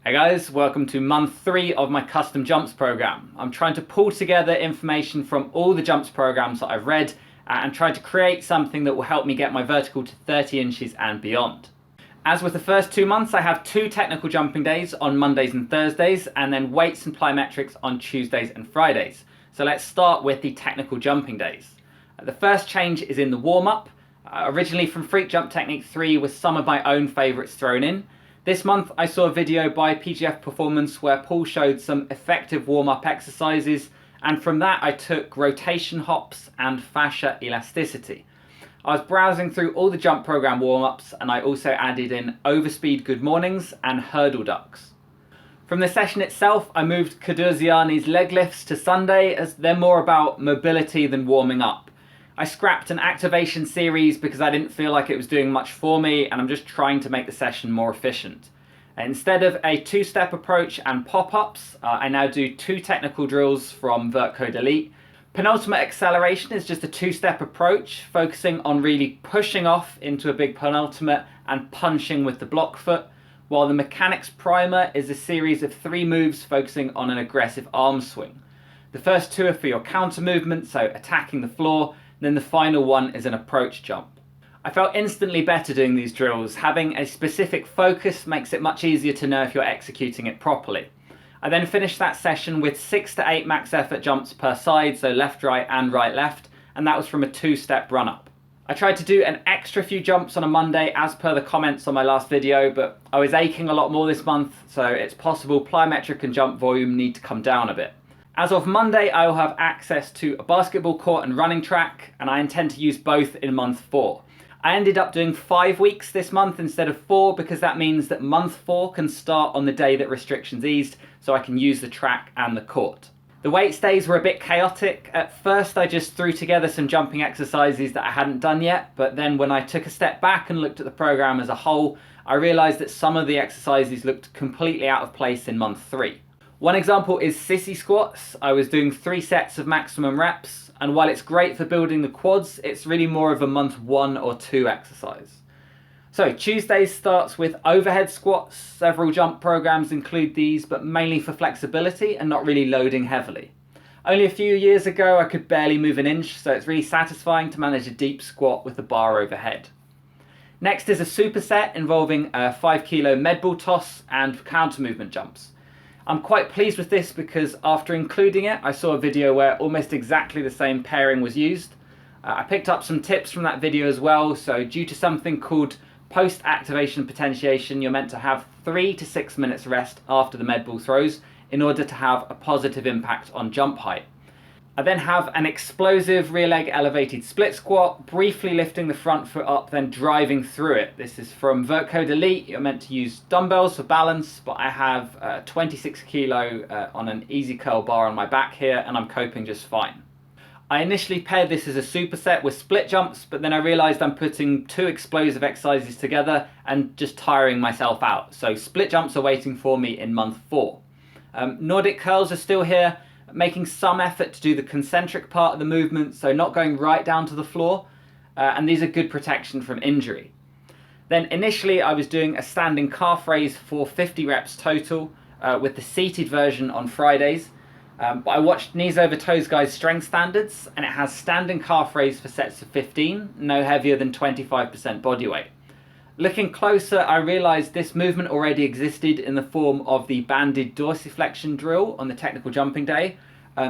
Hey guys, welcome to month 3 of my custom jumps program. I'm trying to pull together information from all the jumps programs that I've read and try to create something that will help me get my vertical to 30 inches and beyond. As with the first 2 months, I have 2 technical jumping days on Mondays and Thursdays, and then weights and plyometrics on Tuesdays and Fridays. So let's start with the technical jumping days. The first change is in the warm-up, originally from Freak Jump Technique 3 with some of my own favourites thrown in. This month I saw a video by PGF Performance where Paul showed some effective warm-up exercises, and from that I took rotation hops and fascia elasticity. I was browsing through all the jump program warm-ups and I also added in overspeed good mornings and hurdle ducks. From the session itself I moved Kadurziani's leg lifts to Sunday as they're more about mobility than warming up. I scrapped an activation series because I didn't feel like it was doing much for me, and I'm just trying to make the session more efficient. Instead of a 2-step approach and pop-ups, I now do 2 technical drills from Vert Code Elite. Penultimate acceleration is just a 2-step approach, focusing on really pushing off into a big penultimate and punching with the block foot, while the mechanics primer is a series of 3 moves focusing on an aggressive arm swing. The first 2 are for your counter movement, so attacking the floor. Then the final one is an approach jump. I felt instantly better doing these drills. Having a specific focus makes it much easier to know if you're executing it properly. I then finished that session with 6 to 8 max effort jumps per side, so left, right and right, left, and that was from a 2-step run up. I tried to do an extra few jumps on a Monday as per the comments on my last video, but I was aching a lot more this month, so it's possible plyometric and jump volume need to come down a bit. As of Monday, I will have access to a basketball court and running track, and I intend to use both in month 4. I ended up doing 5 weeks this month instead of 4 because that means that month 4 can start on the day that restrictions eased, so I can use the track and the court. The weights days were a bit chaotic. At first I just threw together some jumping exercises that I hadn't done yet, but then when I took a step back and looked at the program as a whole, I realised that some of the exercises looked completely out of place in month 3. One example is sissy squats. I was doing 3 sets of maximum reps, and while it's great for building the quads, it's really more of a month 1 or 2 exercise. So Tuesdays starts with overhead squats. Several jump programs include these, but mainly for flexibility and not really loading heavily. Only a few years ago I could barely move an inch, so it's really satisfying to manage a deep squat with the bar overhead. Next is a superset involving a 5 kilo med ball toss and counter movement jumps. I'm quite pleased with this because after including it, I saw a video where almost exactly the same pairing was used. I picked up some tips from that video as well, so due to something called post-activation potentiation, you're meant to have 3 to 6 minutes rest after the med ball throws in order to have a positive impact on jump height. I then have an explosive rear leg elevated split squat, briefly lifting the front foot up, then driving through it. This is from Vert Code Elite. You're meant to use dumbbells for balance, but I have 26 kilo on an easy curl bar on my back here, and I'm coping just fine. I initially paired this as a superset with split jumps, but then I realized I'm putting 2 explosive exercises together and just tiring myself out. So split jumps are waiting for me in month 4. Nordic curls are still here, making some effort to do the concentric part of the movement, so not going right down to the floor, and these are good protection from injury. Then initially I was doing a standing calf raise for 50 reps total with the seated version on Fridays, but I watched Knees Over Toes Guys Strength Standards, and it has standing calf raise for sets of 15, no heavier than 25% body weight. Looking closer, I realised this movement already existed in the form of the banded dorsiflexion drill on the technical jumping day,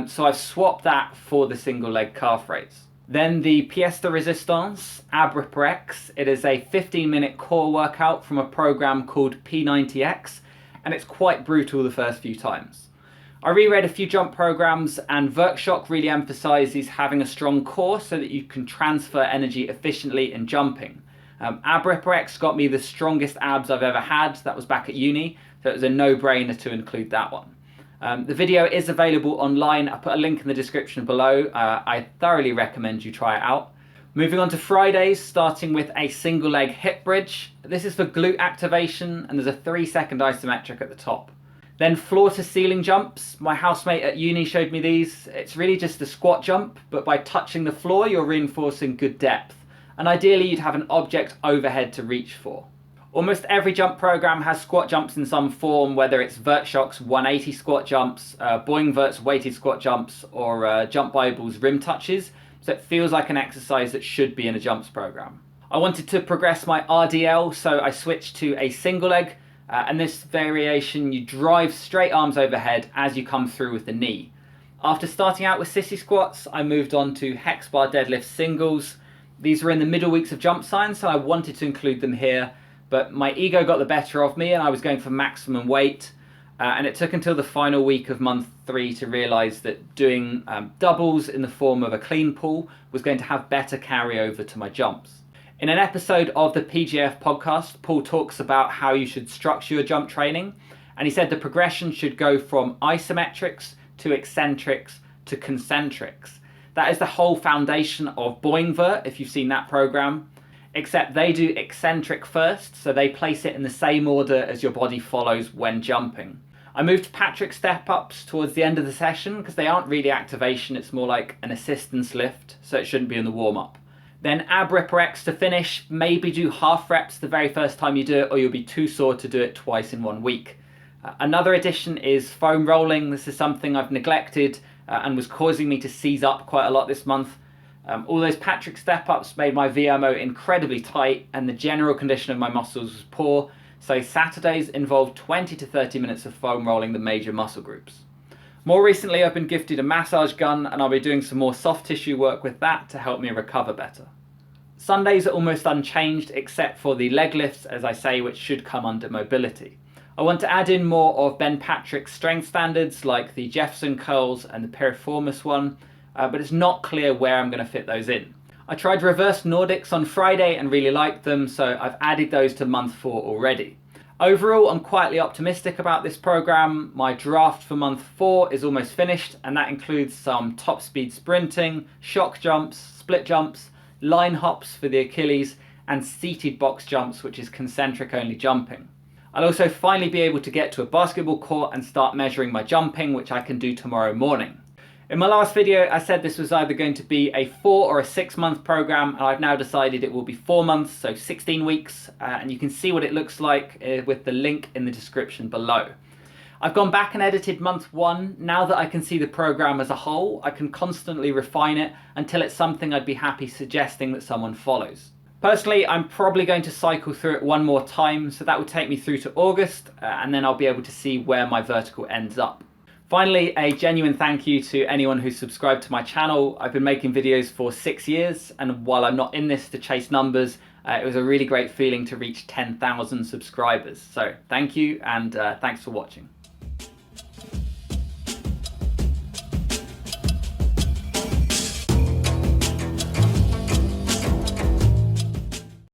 so I've swapped that for the single leg calf raise. Then the pièce de résistance, ab ripper X. It is a 15-minute core workout from a program called P90X, and it's quite brutal the first few times. I reread a few jump programs, and Verkshock really emphasises having a strong core so that you can transfer energy efficiently in jumping. Ab Ripper X got me the strongest abs I've ever had. That was back at uni, so it was a no-brainer to include that one. The video is available online. I put a link in the description below. I thoroughly recommend you try it out. Moving on to Fridays, starting with a single leg hip bridge. This is for glute activation, and there's a 3-second isometric at the top. Then floor to ceiling jumps. My housemate at uni showed me these. It's really just a squat jump, but by touching the floor, you're reinforcing good depth. And ideally you'd have an object overhead to reach for. Almost every jump program has squat jumps in some form, whether it's Vert Shock's 180 squat jumps, Boeing Vert's weighted squat jumps, or Jump Bible's rim touches. So it feels like an exercise that should be in a jumps program. I wanted to progress my RDL, so I switched to a single leg. And this variation, you drive straight arms overhead as you come through with the knee. After starting out with sissy squats, I moved on to hex bar deadlift singles. These were in the middle weeks of jump science, so I wanted to include them here, but my ego got the better of me and I was going for maximum weight. And it took until the final week of month 3 to realise that doing doubles in the form of a clean pull was going to have better carryover to my jumps. In an episode of the PGF podcast, Paul talks about how you should structure your jump training, and he said the progression should go from isometrics to eccentrics to concentrics. That is the whole foundation of Boeing Vert, if you've seen that program, except they do eccentric first, so they place it in the same order as your body follows when jumping. I moved Patrick step-ups towards the end of the session because they aren't really activation, it's more like an assistance lift, so it shouldn't be in the warm-up. Then ab ripper X to finish, maybe do half reps the very first time you do it, or you'll be too sore to do it twice in 1 week. Another addition is foam rolling. This is something I've neglected and was causing me to seize up quite a lot this month. All those Patrick step-ups made my VMO incredibly tight and the general condition of my muscles was poor, so Saturdays involved 20 to 30 minutes of foam rolling the major muscle groups. More recently, I've been gifted a massage gun and I'll be doing some more soft tissue work with that to help me recover better. Sundays are almost unchanged except for the leg lifts, as I say, which should come under mobility. I want to add in more of Ben Patrick's strength standards like the Jefferson curls and the piriformis one, but it's not clear where I'm going to fit those in. I tried reverse Nordics on Friday and really liked them, so I've added those to month 4 already. Overall, I'm quietly optimistic about this program. My draft for month 4 is almost finished, and that includes some top speed sprinting, shock jumps, split jumps, line hops for the Achilles, and seated box jumps, which is concentric only jumping. I'll also finally be able to get to a basketball court and start measuring my jumping, which I can do tomorrow morning. In my last video, I said this was either going to be a 4 or a 6 month program, and I've now decided it will be 4 months, so 16 weeks, and you can see what it looks like with the link in the description below. I've gone back and edited month 1. Now that I can see the program as a whole, I can constantly refine it until it's something I'd be happy suggesting that someone follows. Personally, I'm probably going to cycle through it one more time, so that will take me through to August, and then I'll be able to see where my vertical ends up. Finally, a genuine thank you to anyone who's subscribed to my channel. I've been making videos for 6 years, and while I'm not in this to chase numbers, it was a really great feeling to reach 10,000 subscribers. So thank you, and thanks for watching.